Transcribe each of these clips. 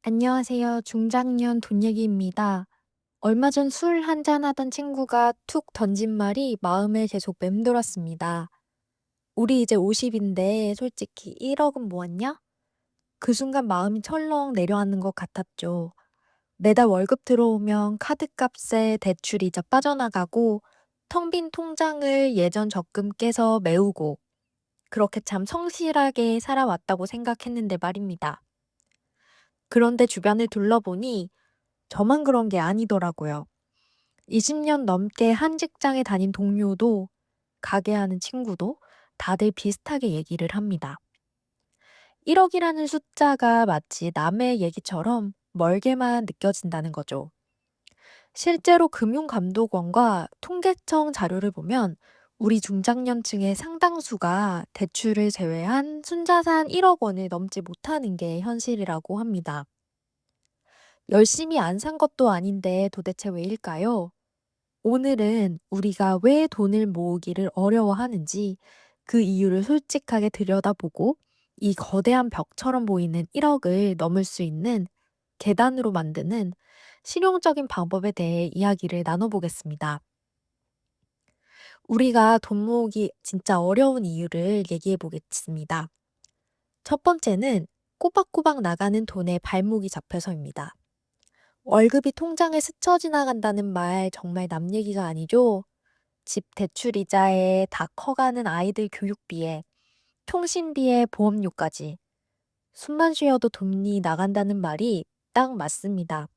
안녕하세요. 중장년 돈 얘기입니다. 얼마 전 술 한잔 하던 친구가 툭 던진 말이 마음에 계속 맴돌았습니다. 우리 이제 50인데 솔직히 1억은 모았냐? 그 순간 마음이 철렁 내려앉는 것 같았죠. 매달 월급 들어오면 카드값에 대출이자 빠져나가고 텅 빈 통장을 예전 적금 깨서 메우고 그렇게 참 성실하게 살아왔다고 생각했는데 말입니다. 그런데 주변을 둘러보니 저만 그런 게 아니더라고요. 20년 넘게 한 직장에 다닌 동료도, 가게 하는 친구도 다들 비슷하게 얘기를 합니다. 1억이라는 숫자가 마치 남의 얘기처럼 멀게만 느껴진다는 거죠. 실제로 금융감독원과 통계청 자료를 보면 우리 중장년층의 상당수가 대출을 제외한 순자산 1억 원을 넘지 못하는 게 현실이라고 합니다. 열심히 안 산 것도 아닌데 도대체 왜일까요? 오늘은 우리가 왜 돈을 모으기를 어려워하는지 그 이유를 솔직하게 들여다보고 이 거대한 벽처럼 보이는 1억을 넘을 수 있는 계단으로 만드는 실용적인 방법에 대해 이야기를 나눠보겠습니다. 우리가 돈 모으기 진짜 어려운 이유를 얘기해 보겠습니다. 첫 번째는 꼬박꼬박 나가는 돈에 발목이 잡혀서입니다. 월급이 통장에 스쳐 지나간다는 말 정말 남 얘기가 아니죠? 집 대출 이자에 다 커가는 아이들 교육비에 통신비에 보험료까지 숨만 쉬어도 돈이 나간다는 말이 딱 맞습니다.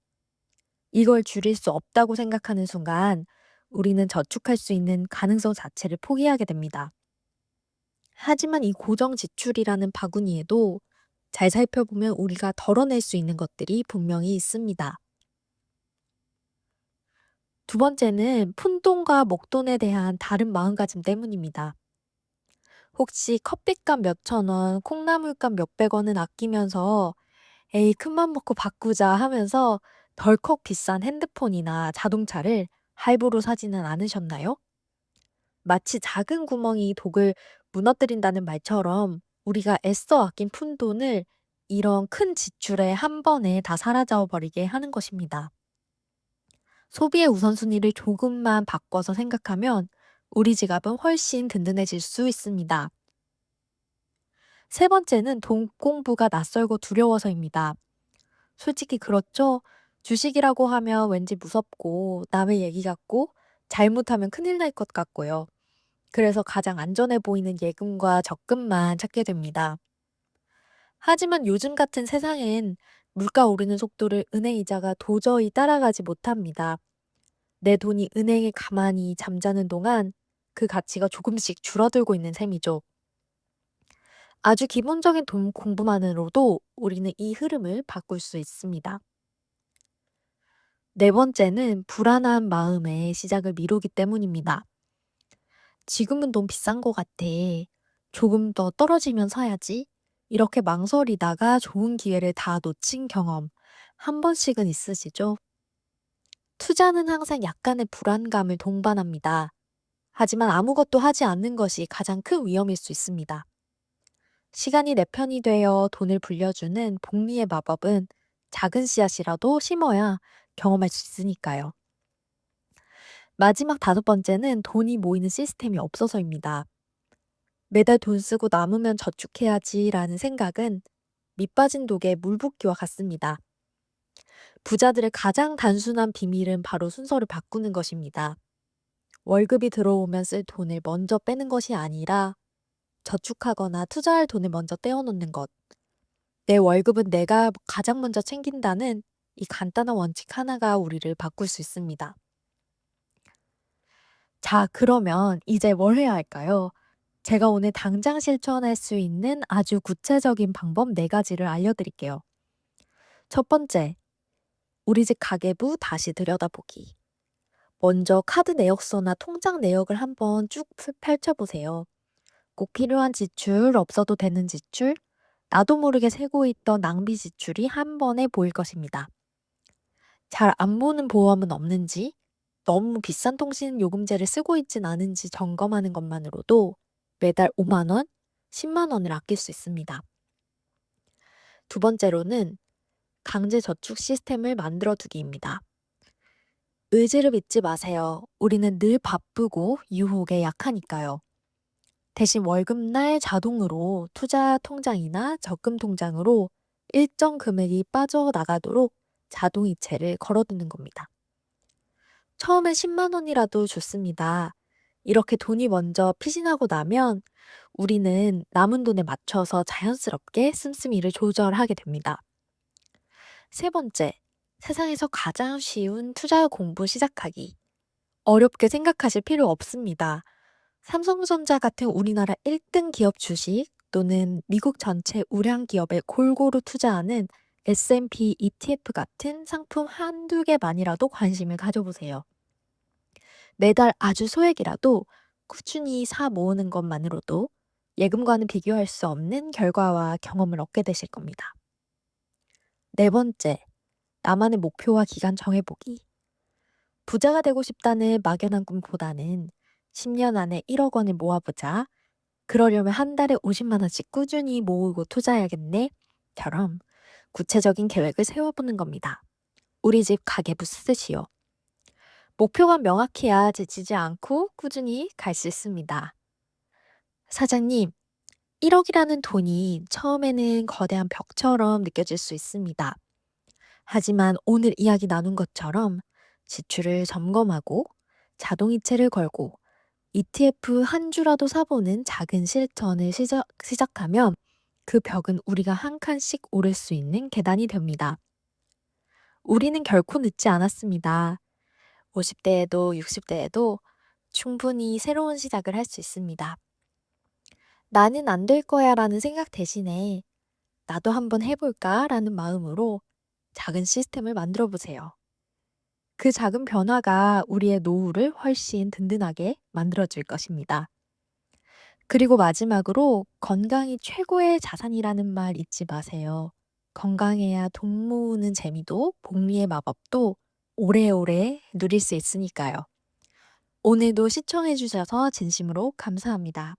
이걸 줄일 수 없다고 생각하는 순간 우리는 저축할 수 있는 가능성 자체를 포기하게 됩니다. 하지만 이 고정 지출이라는 바구니에도 잘 살펴보면 우리가 덜어낼 수 있는 것들이 분명히 있습니다. 두 번째는 푼돈과 목돈에 대한 다른 마음가짐 때문입니다. 혹시 커피값 몇천 원, 콩나물값 몇백 원은 아끼면서 에이, 큰맘 먹고 바꾸자 하면서 덜컥 비싼 핸드폰이나 자동차를 할부로 사지는 않으셨나요? 마치 작은 구멍이 독을 무너뜨린다는 말처럼 우리가 애써 아낀 푼돈을 이런 큰 지출에 한 번에 다 사라져 버리게 하는 것입니다. 소비의 우선순위를 조금만 바꿔서 생각하면 우리 지갑은 훨씬 든든해질 수 있습니다. 세 번째는 돈 공부가 낯설고 두려워서입니다. 솔직히 그렇죠? 주식이라고 하면 왠지 무섭고 남의 얘기 같고 잘못하면 큰일 날 것 같고요. 그래서 가장 안전해 보이는 예금과 적금만 찾게 됩니다. 하지만 요즘 같은 세상엔 물가 오르는 속도를 은행 이자가 도저히 따라가지 못합니다. 내 돈이 은행에 가만히 잠자는 동안 그 가치가 조금씩 줄어들고 있는 셈이죠. 아주 기본적인 돈 공부만으로도 우리는 이 흐름을 바꿀 수 있습니다. 네 번째는 불안한 마음에 시작을 미루기 때문입니다. 지금은 너무 비싼 것 같아. 조금 더 떨어지면 사야지. 이렇게 망설이다가 좋은 기회를 다 놓친 경험 한 번씩은 있으시죠? 투자는 항상 약간의 불안감을 동반합니다. 하지만 아무것도 하지 않는 것이 가장 큰 위험일 수 있습니다. 시간이 내 편이 되어 돈을 불려주는 복리의 마법은 작은 씨앗이라도 심어야 경험할 수 있으니까요. 마지막 다섯 번째는 돈이 모이는 시스템이 없어서입니다. 매달 돈 쓰고 남으면 저축해야지라는 생각은 밑 빠진 독에 물 붓기와 같습니다. 부자들의 가장 단순한 비밀은 바로 순서를 바꾸는 것입니다. 월급이 들어오면 쓸 돈을 먼저 빼는 것이 아니라 저축하거나 투자할 돈을 먼저 떼어놓는 것. 내 월급은 내가 가장 먼저 챙긴다는 이 간단한 원칙 하나가 우리를 바꿀 수 있습니다. 자, 그러면 이제 뭘 해야 할까요? 제가 오늘 당장 실천할 수 있는 아주 구체적인 방법 네 가지를 알려드릴게요. 첫 번째, 우리 집 가계부 다시 들여다보기. 먼저 카드 내역서나 통장 내역을 한번 쭉 펼쳐보세요. 꼭 필요한 지출, 없어도 되는 지출, 나도 모르게 세고 있던 낭비 지출이 한 번에 보일 것입니다. 잘 안 보는 보험은 없는지, 너무 비싼 통신 요금제를 쓰고 있진 않은지 점검하는 것만으로도 매달 5만 원, 10만 원을 아낄 수 있습니다. 두 번째로는 강제 저축 시스템을 만들어 두기입니다. 의지를 믿지 마세요. 우리는 늘 바쁘고 유혹에 약하니까요. 대신 월급날 자동으로 투자 통장이나 적금 통장으로 일정 금액이 빠져나가도록 자동이체를 걸어두는 겁니다. 처음엔 10만 원이라도 좋습니다. 이렇게 돈이 먼저 피신하고 나면 우리는 남은 돈에 맞춰서 자연스럽게 씀씀이를 조절하게 됩니다. 세 번째, 세상에서 가장 쉬운 투자 공부 시작하기. 어렵게 생각하실 필요 없습니다. 삼성전자 같은 우리나라 1등 기업 주식 또는 미국 전체 우량 기업에 골고루 투자하는 S&P ETF 같은 상품 한두 개만이라도 관심을 가져보세요. 매달 아주 소액이라도 꾸준히 사 모으는 것만으로도 예금과는 비교할 수 없는 결과와 경험을 얻게 되실 겁니다. 네 번째, 나만의 목표와 기간 정해보기. 부자가 되고 싶다는 막연한 꿈보다는 10년 안에 1억 원을 모아보자. 그러려면 한 달에 50만 원씩 꾸준히 모으고 투자해야겠네. 처럼 구체적인 계획을 세워보는 겁니다. 우리 집 가계부 쓰듯이요. 목표가 명확해야 지치지 않고 꾸준히 갈 수 있습니다. 사장님, 1억이라는 돈이 처음에는 거대한 벽처럼 느껴질 수 있습니다. 하지만 오늘 이야기 나눈 것처럼 지출을 점검하고 자동이체를 걸고 ETF 한 주라도 사보는 작은 실천을 시작하면 그 벽은 우리가 한 칸씩 오를 수 있는 계단이 됩니다. 우리는 결코 늦지 않았습니다. 50대에도 60대에도 충분히 새로운 시작을 할 수 있습니다. 나는 안 될 거야 라는 생각 대신에 나도 한번 해볼까 라는 마음으로 작은 시스템을 만들어 보세요. 그 작은 변화가 우리의 노후를 훨씬 든든하게 만들어 줄 것입니다. 그리고 마지막으로 건강이 최고의 자산이라는 말 잊지 마세요. 건강해야 돈 모으는 재미도 복리의 마법도 오래오래 누릴 수 있으니까요. 오늘도 시청해 주셔서 진심으로 감사합니다.